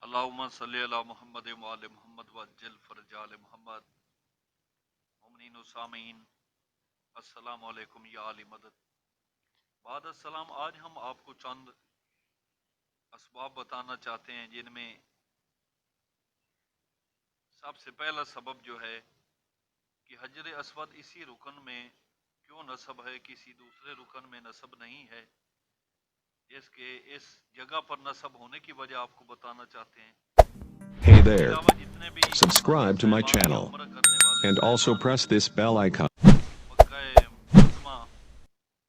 اللہم صلی علی محمد وآل محمد وعجل فرج آل محمد۔ مومنین و سامعین، السلام علیکم یا علی مدد۔ بعد السلام، آج ہم آپ کو چند اسباب بتانا چاہتے ہیں جن میں سب سے پہلا سبب جو ہے کہ حجر اسود اسی رکن میں کیوں نصب ہے، کسی دوسرے رکن میں نصب نہیں ہے، اس جگہ پر نصب ہونے کی وجہ آپ کو بتانا چاہتے ہیں۔ Hey اس کے there. علاوہ جتنے بھی حاجی Subscribe to my صاحبان یا channel عمرہ کرنے والے and also صاحبان press this bell icon. مکہ معظمہ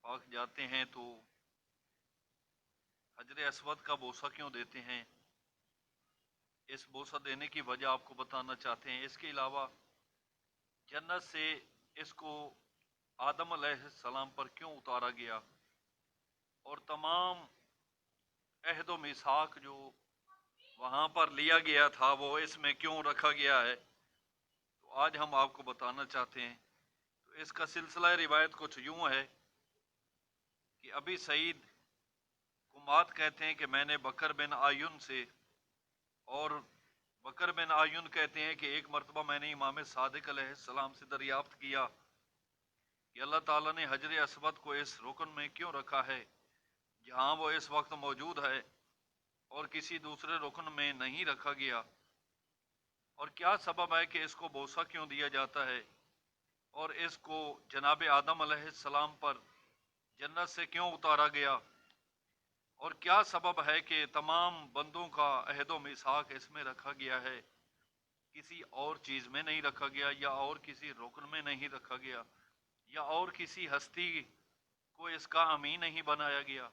پاک جاتے ہیں تو حجر اسود کا بوسہ کیوں دیتے ہیں، اس بوسہ دینے کی وجہ آپ کو بتانا چاہتے ہیں۔ اس کے علاوہ جنت سے اس کو آدم علیہ السلام پر کیوں اتارا گیا، اور تمام عہد و میثاق جو وہاں پر لیا گیا تھا وہ اس میں کیوں رکھا گیا ہے، تو آج ہم آپ کو بتانا چاہتے ہیں۔ تو اس کا سلسلہ روایت کچھ یوں ہے کہ ابی سعید کمات کہتے ہیں کہ میں نے بکر بن آیون سے، اور بکر بن آیون کہتے ہیں کہ ایک مرتبہ میں نے امام صادق علیہ السلام سے دریافت کیا کہ اللہ تعالیٰ نے حجر اسود کو اس رکن میں کیوں رکھا ہے جہاں وہ اس وقت موجود ہے اور کسی دوسرے رکن میں نہیں رکھا گیا، اور کیا سبب ہے کہ اس کو بوسہ کیوں دیا جاتا ہے، اور اس کو جناب آدم علیہ السلام پر جنت سے کیوں اتارا گیا، اور کیا سبب ہے کہ تمام بندوں کا عہد و میثاق اس میں رکھا گیا ہے، کسی اور چیز میں نہیں رکھا گیا، یا اور کسی رکن میں نہیں رکھا گیا، یا اور کسی ہستی کو اس کا امین نہیں بنایا گیا۔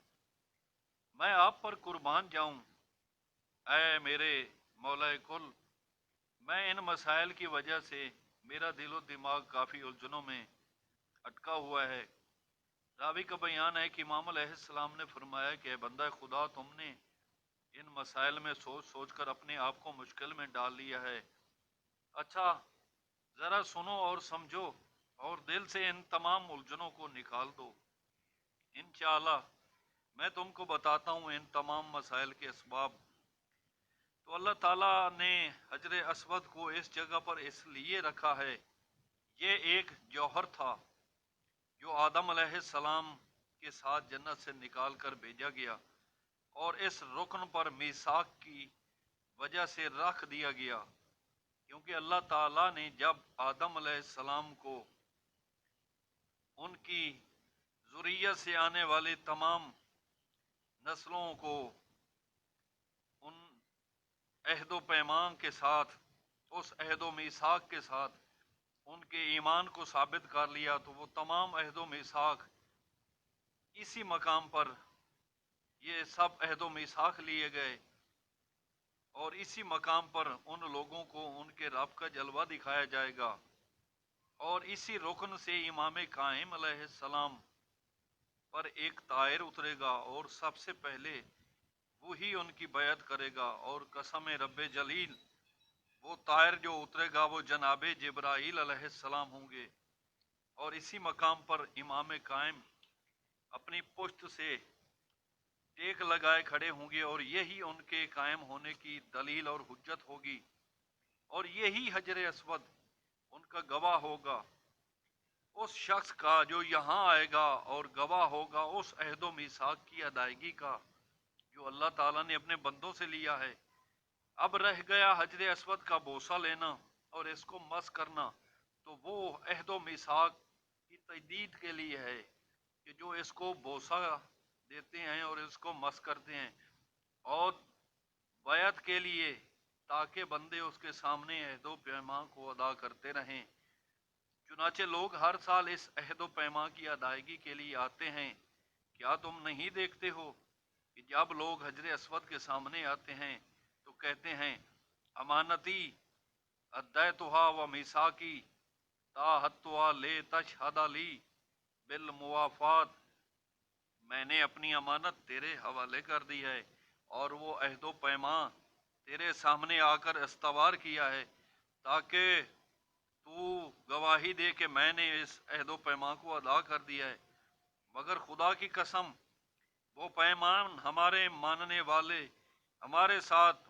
میں آپ پر قربان جاؤں اے میرے مولا کل، میں ان مسائل کی وجہ سے میرا دل و دماغ کافی الجھنوں میں اٹکا ہوا ہے۔ راوی کا بیان ہے کہ امام علیہ السلام نے فرمایا کہ اے بندہ خدا، تم نے ان مسائل میں سوچ سوچ کر اپنے آپ کو مشکل میں ڈال لیا ہے۔ اچھا ذرا سنو اور سمجھو اور دل سے ان تمام الجھنوں کو نکال دو۔ انشاءاللہ میں تم کو بتاتا ہوں ان تمام مسائل کے اسباب۔ تو اللہ تعالیٰ نے حجر اسود کو اس جگہ پر اس لیے رکھا ہے، یہ ایک جوہر تھا جو آدم علیہ السلام کے ساتھ جنت سے نکال کر بھیجا گیا، اور اس رکن پر میثاق کی وجہ سے رکھ دیا گیا، کیونکہ اللہ تعالیٰ نے جب آدم علیہ السلام کو ان کی ذریت سے آنے والی تمام نسلوں کو ان عہد و پیمان کے ساتھ، اس عہد و میثاق کے ساتھ ان کے ایمان کو ثابت کر لیا، تو وہ تمام عہد و میثاق اسی مقام پر یہ سب عہد و میثاق لیے گئے، اور اسی مقام پر ان لوگوں کو ان کے رب کا جلوہ دکھایا جائے گا، اور اسی رکن سے امام قائم علیہ السلام پر ایک طائر اترے گا، اور سب سے پہلے وہی ان کی بیعت کرے گا، اور قسم رب جلیل وہ طائر جو اترے گا وہ جناب جبرائیل علیہ السلام ہوں گے، اور اسی مقام پر امام قائم اپنی پشت سے ٹیک لگائے کھڑے ہوں گے، اور یہی ان کے قائم ہونے کی دلیل اور حجت ہوگی، اور یہی حجر اسود ان کا گواہ ہوگا اس شخص کا جو یہاں آئے گا، اور گواہ ہوگا اس عہد و میثاق کی ادائیگی کا جو اللہ تعالیٰ نے اپنے بندوں سے لیا ہے۔ اب رہ گیا حجر اسود کا بوسہ لینا اور اس کو مس کرنا، تو وہ عہد و میثاق کی تجدید کے لیے ہے کہ جو اس کو بوسہ دیتے ہیں اور اس کو مس کرتے ہیں، اور بیعت کے لیے تاکہ بندے اس کے سامنے عہد و پیمان کو ادا کرتے رہیں۔ چنانچہ لوگ ہر سال اس عہد و پیمان کی ادائیگی کے لیے آتے ہیں۔ کیا تم نہیں دیکھتے ہو کہ جب لوگ حجر اسود کے سامنے آتے ہیں تو کہتے ہیں امانتی ادیتھا و میثاقی طاعتھا لے تشہد لی بالموافات، میں نے اپنی امانت تیرے حوالے کر دی ہے، اور وہ عہد و پیمان تیرے سامنے آ کر استوار کیا ہے تاکہ تو گواہی دے کہ میں نے اس عہد و پیمان کو ادا کر دیا ہے۔ مگر خدا کی قسم وہ پیمان ہمارے ماننے والے ہمارے ساتھ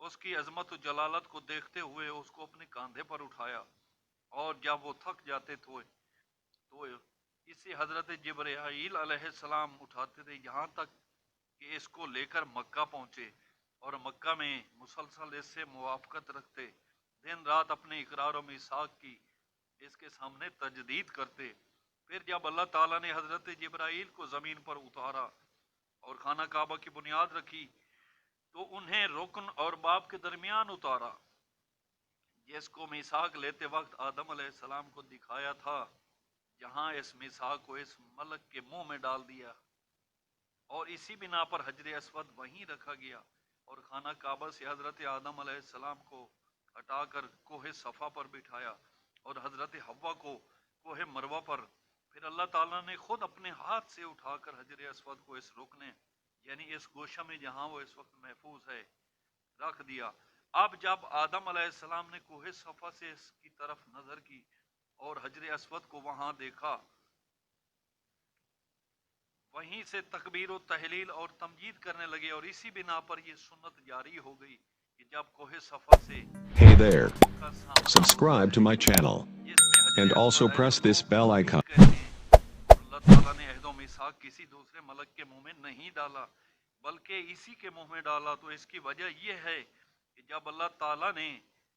اس کی عظمت و جلالت کو دیکھتے ہوئے اس کو اپنے کاندھے پر اٹھایا، اور جب وہ تھک جاتے تو اسے حضرت جبرائیل علیہ السلام اٹھاتے تھے، یہاں تک کہ اس کو لے کر مکہ پہنچے، اور مکہ میں مسلسل اس سے موافقت رکھتے، دن رات اپنے اقرار و میثاق کی اس کے سامنے تجدید کرتے۔ پھر جب اللہ تعالیٰ نے حضرت جبرائیل کو زمین پر اتارا اور خانہ کعبہ کی بنیاد رکھی، تو انہیں رکن اور باب کے درمیان اتارا، جس کو میثاق لیتے وقت آدم علیہ السلام کو دکھایا تھا، جہاں اس میثاق کو اس ملک کے منہ میں ڈال دیا، اور اسی بنا پر حجر اسود وہیں رکھا گیا، اور خانہ کعبہ سے حضرت آدم علیہ السلام کو ہٹا کر کوہ صفا پر بٹھایا، اور حضرت حوا کو کوہ مروہ پر۔ پھر اللہ تعالیٰ نے خود اپنے ہاتھ سے اٹھا کر حجر اسود کو اس رکنے، یعنی اس گوشہ میں جہاں وہ اس وقت محفوظ ہے، رکھ دیا۔ اب جب آدم علیہ السلام نے کوہ صفا سے اس کی طرف نظر کی اور حجر اسود کو وہاں دیکھا، وہیں سے تکبیر و تحلیل اور تمجید کرنے لگے، اور اسی بنا پر یہ سنت جاری ہو گئی کہ جب کوہ صفا سے Hey there. کا سامنا ہوتا Subscribe to ہے، my channel جس میں and حجر اسود also ہے، press جس کو this bell icon. حمید کہتے ہیں، اور اللہ تعالیٰ نے عہد و میثاق کسی دوسرے ملک کے منہ میں نہیں ڈالا بلکہ اسی کے منہ میں ڈالا۔ تو اس کی وجہ یہ ہے کہ جب اللہ تعالیٰ نے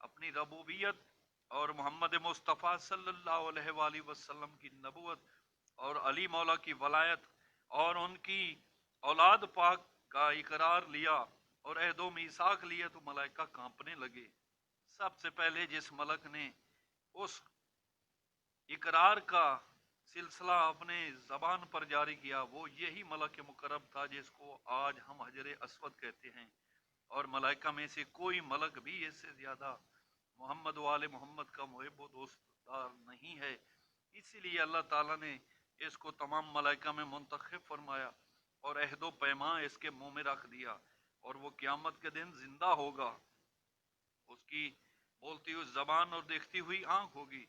اپنی ربوبیت اور محمد مصطفیٰ صلی اللہ علیہ وآلہ وسلم کی نبوت اور علی مولا کی ولایت اور ان کی اولاد پاک کا اقرار لیا اور عہد و میثاق لیا، تو ملائکہ کانپنے لگے۔ سب سے پہلے جس ملک نے اس اقرار کا سلسلہ اپنے زبان پر جاری کیا، وہ یہی ملک مقرب تھا، جس کو آج ہم حجر اسود کہتے ہیں، اور ملائکہ میں سے کوئی ملک بھی اس سے زیادہ محمد و آل محمد کا محب و دوست دار نہیں ہے۔ اسی لیے اللہ تعالیٰ نے اس کو تمام ملائکہ میں منتخب فرمایا اور عہد و پیما اس کے منہ میں رکھ دیا، اور وہ قیامت کے دن زندہ ہوگا، اس کی بولتی ہوئی زبان اور دیکھتی ہوئی آنکھ ہوگی،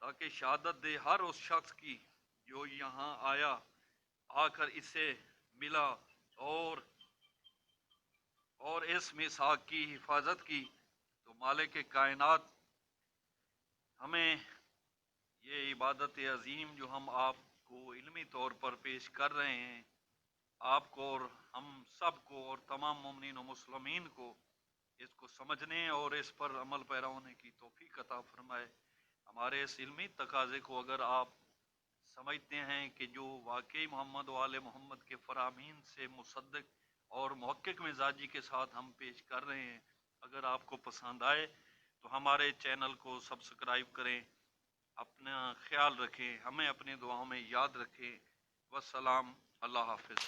تاکہ شہادت دے ہر اس شخص کی جو یہاں آیا، آ کر اسے ملا اور اس میثاق کی حفاظت کی۔ تو مالک کائنات ہمیں یہ عبادت عظیم جو ہم آپ کو علمی طور پر پیش کر رہے ہیں، آپ کو اور ہم سب کو اور تمام مومنین و مسلمین کو اس کو سمجھنے اور اس پر عمل پیرا ہونے کی توفیق عطا فرمائے۔ ہمارے اس علمی تقاضے کو اگر آپ سمجھتے ہیں کہ جو واقعی محمد و آل محمد کے فرامین سے مصدق اور محقق مزاجی کے ساتھ ہم پیش کر رہے ہیں، اگر آپ کو پسند آئے تو ہمارے چینل کو سبسکرائب کریں، اپنا خیال رکھیں، ہمیں اپنی دعاؤں میں یاد رکھیں۔ والسلام، اللہ حافظ۔